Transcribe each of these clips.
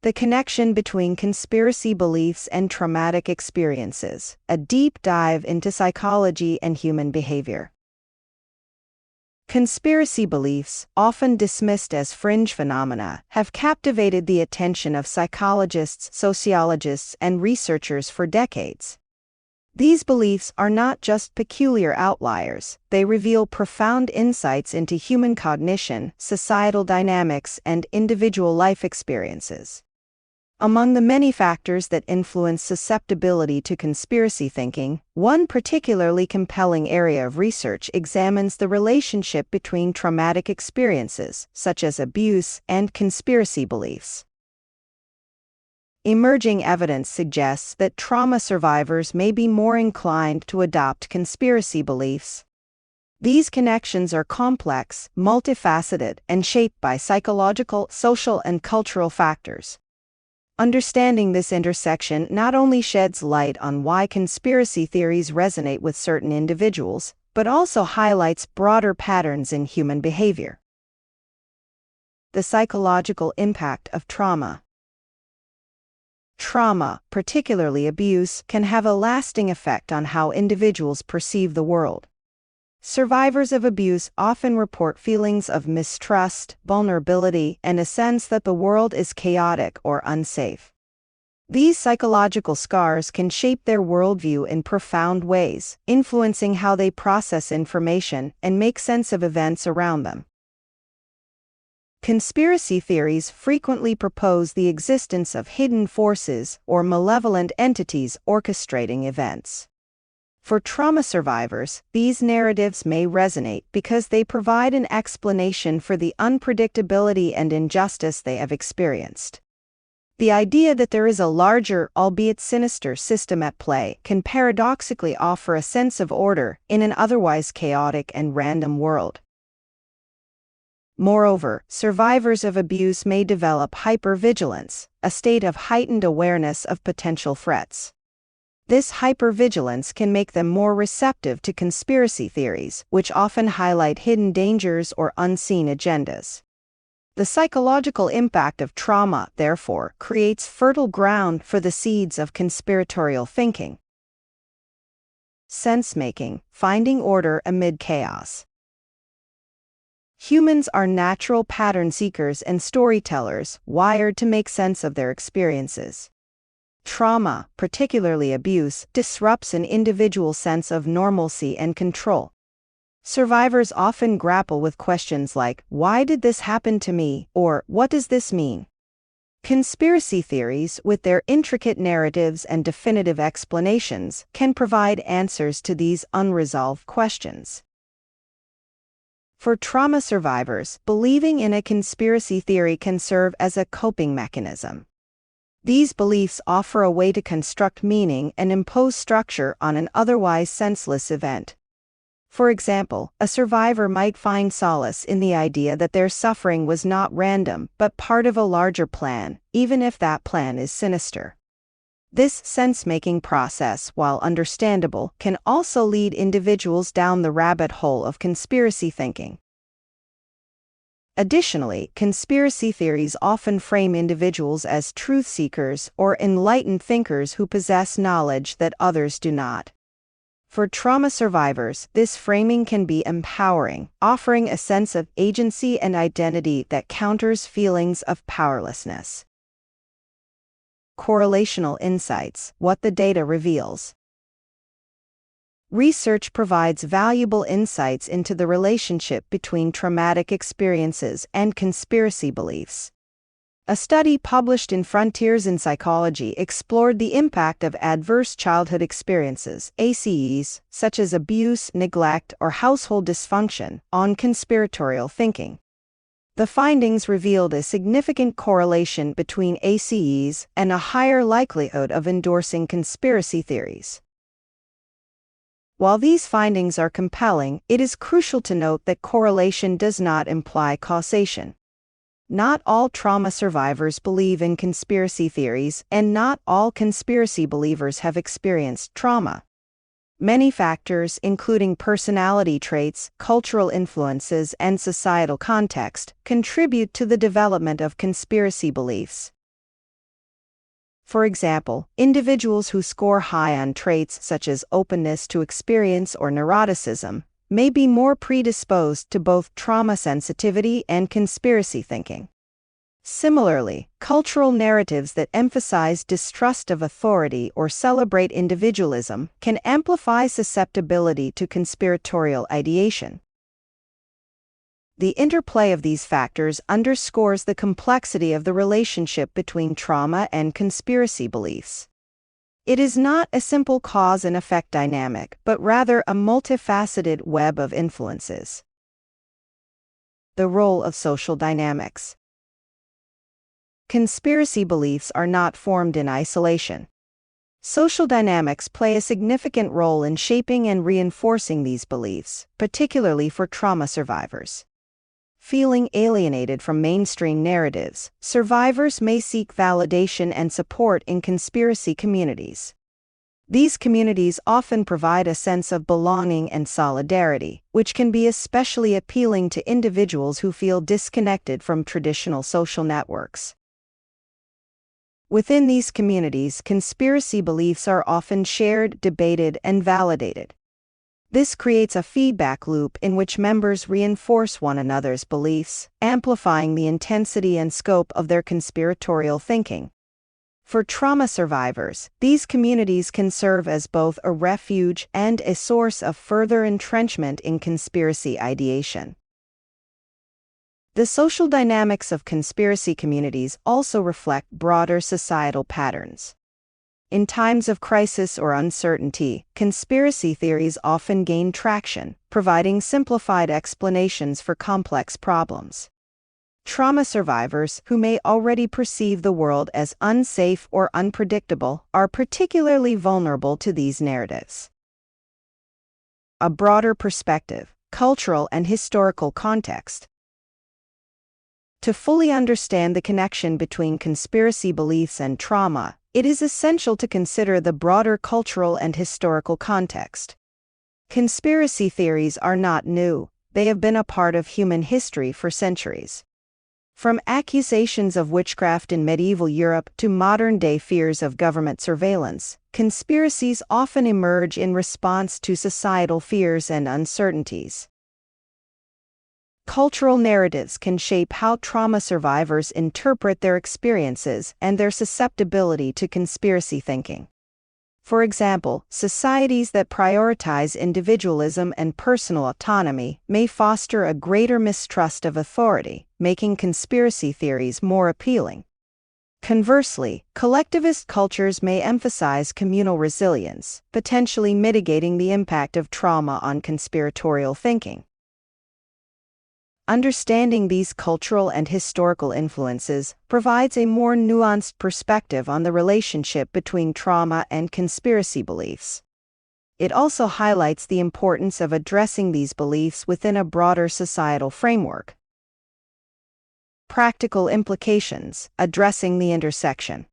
The connection between conspiracy beliefs and traumatic experiences, a deep dive into psychology and human behavior. Conspiracy beliefs, often dismissed as fringe phenomena, have captivated the attention of psychologists, sociologists, and researchers for decades. These beliefs are not just peculiar outliers, they reveal profound insights into human cognition, societal dynamics, and individual life experiences. Among the many factors that influence susceptibility to conspiracy thinking, one particularly compelling area of research examines the relationship between traumatic experiences, such as abuse, and conspiracy beliefs. Emerging evidence suggests that trauma survivors may be more inclined to adopt conspiracy beliefs. These connections are complex, multifaceted, and shaped by psychological, social, and cultural factors. Understanding this intersection not only sheds light on why conspiracy theories resonate with certain individuals, but also highlights broader patterns in human behavior. The psychological impact of trauma. Trauma, particularly abuse, can have a lasting effect on how individuals perceive the world. Survivors of abuse often report feelings of mistrust, vulnerability, and a sense that the world is chaotic or unsafe. These psychological scars can shape their worldview in profound ways, influencing how they process information and make sense of events around them. Conspiracy theories frequently propose the existence of hidden forces or malevolent entities orchestrating events. For trauma survivors, these narratives may resonate because they provide an explanation for the unpredictability and injustice they have experienced. The idea that there is a larger, albeit sinister, system at play can paradoxically offer a sense of order in an otherwise chaotic and random world. Moreover, survivors of abuse may develop hypervigilance, a state of heightened awareness of potential threats. This hypervigilance can make them more receptive to conspiracy theories, which often highlight hidden dangers or unseen agendas. The psychological impact of trauma, therefore, creates fertile ground for the seeds of conspiratorial thinking. Sense-making, finding order amid chaos. Humans are natural pattern seekers and storytellers, wired to make sense of their experiences. Trauma, particularly abuse, disrupts an individual's sense of normalcy and control. Survivors often grapple with questions like, "Why did this happen to me?" or "What does this mean?" Conspiracy theories, with their intricate narratives and definitive explanations, can provide answers to these unresolved questions. For trauma survivors, believing in a conspiracy theory can serve as a coping mechanism. These beliefs offer a way to construct meaning and impose structure on an otherwise senseless event. For example, a survivor might find solace in the idea that their suffering was not random but part of a larger plan, even if that plan is sinister. This sense-making process, while understandable, can also lead individuals down the rabbit hole of conspiracy thinking. Additionally, conspiracy theories often frame individuals as truth seekers or enlightened thinkers who possess knowledge that others do not. For trauma survivors, this framing can be empowering, offering a sense of agency and identity that counters feelings of powerlessness. Correlational insights, what the data reveals. Research provides valuable insights into the relationship between traumatic experiences and conspiracy beliefs. A study published in Frontiers in Psychology explored the impact of adverse childhood experiences, ACEs, such as abuse, neglect, or household dysfunction, on conspiratorial thinking. The findings revealed a significant correlation between ACEs and a higher likelihood of endorsing conspiracy theories. While these findings are compelling, it is crucial to note that correlation does not imply causation. Not all trauma survivors believe in conspiracy theories, and not all conspiracy believers have experienced trauma. Many factors, including personality traits, cultural influences, and societal context, contribute to the development of conspiracy beliefs. For example, individuals who score high on traits such as openness to experience or neuroticism may be more predisposed to both trauma sensitivity and conspiracy thinking. Similarly, cultural narratives that emphasize distrust of authority or celebrate individualism can amplify susceptibility to conspiratorial ideation. The interplay of these factors underscores the complexity of the relationship between trauma and conspiracy beliefs. It is not a simple cause and effect dynamic, but rather a multifaceted web of influences. The role of social dynamics. Conspiracy beliefs are not formed in isolation. Social dynamics play a significant role in shaping and reinforcing these beliefs, particularly for trauma survivors. Feeling alienated from mainstream narratives, survivors may seek validation and support in conspiracy communities. These communities often provide a sense of belonging and solidarity, which can be especially appealing to individuals who feel disconnected from traditional social networks. Within these communities, conspiracy beliefs are often shared, debated, and validated. This creates a feedback loop in which members reinforce one another's beliefs, amplifying the intensity and scope of their conspiratorial thinking. For trauma survivors, these communities can serve as both a refuge and a source of further entrenchment in conspiracy ideation. The social dynamics of conspiracy communities also reflect broader societal patterns. In times of crisis or uncertainty, conspiracy theories often gain traction, providing simplified explanations for complex problems. Trauma survivors, who may already perceive the world as unsafe or unpredictable, are particularly vulnerable to these narratives. A broader perspective, cultural and historical context. To fully understand the connection between conspiracy beliefs and trauma, it is essential to consider the broader cultural and historical context. Conspiracy theories are not new, they have been a part of human history for centuries. From accusations of witchcraft in medieval Europe to modern-day fears of government surveillance, conspiracies often emerge in response to societal fears and uncertainties. Cultural narratives can shape how trauma survivors interpret their experiences and their susceptibility to conspiracy thinking. For example, societies that prioritize individualism and personal autonomy may foster a greater mistrust of authority, making conspiracy theories more appealing. Conversely, collectivist cultures may emphasize communal resilience, potentially mitigating the impact of trauma on conspiratorial thinking. Understanding these cultural and historical influences provides a more nuanced perspective on the relationship between trauma and conspiracy beliefs. It also highlights the importance of addressing these beliefs within a broader societal framework. Practical implications: addressing the intersection.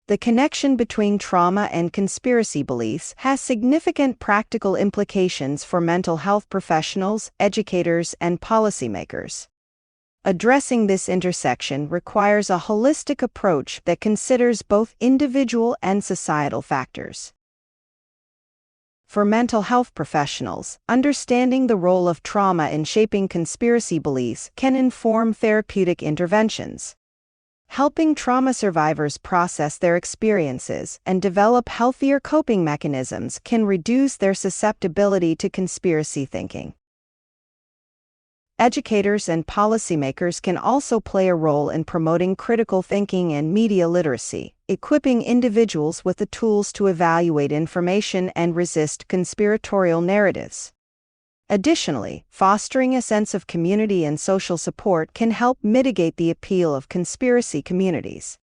The connection between trauma and conspiracy beliefs has significant practical implications for mental health professionals, educators, and policymakers. Addressing this intersection requires a holistic approach that considers both individual and societal factors. For mental health professionals, understanding the role of trauma in shaping conspiracy beliefs can inform therapeutic interventions. Helping trauma survivors process their experiences and develop healthier coping mechanisms can reduce their susceptibility to conspiracy thinking. Educators and policymakers can also play a role in promoting critical thinking and media literacy, equipping individuals with the tools to evaluate information and resist conspiratorial narratives. Additionally, fostering a sense of community and social support can help mitigate the appeal of conspiracy communities.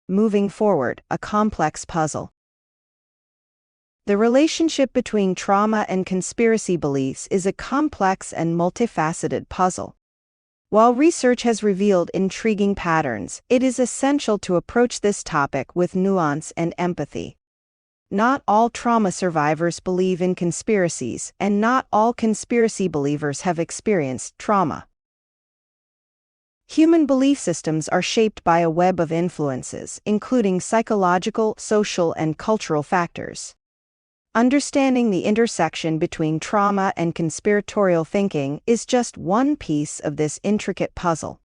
Moving forward, a complex puzzle. The relationship between trauma and conspiracy beliefs is a complex and multifaceted puzzle. While research has revealed intriguing patterns, it is essential to approach this topic with nuance and empathy. Not all trauma survivors believe in conspiracies, and not all conspiracy believers have experienced trauma. Human belief systems are shaped by a web of influences, including psychological, social, and cultural factors. Understanding the intersection between trauma and conspiratorial thinking is just one piece of this intricate puzzle.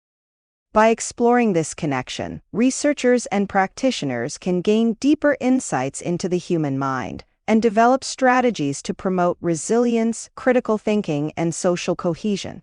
By exploring this connection, researchers and practitioners can gain deeper insights into the human mind and develop strategies to promote resilience, critical thinking, and social cohesion.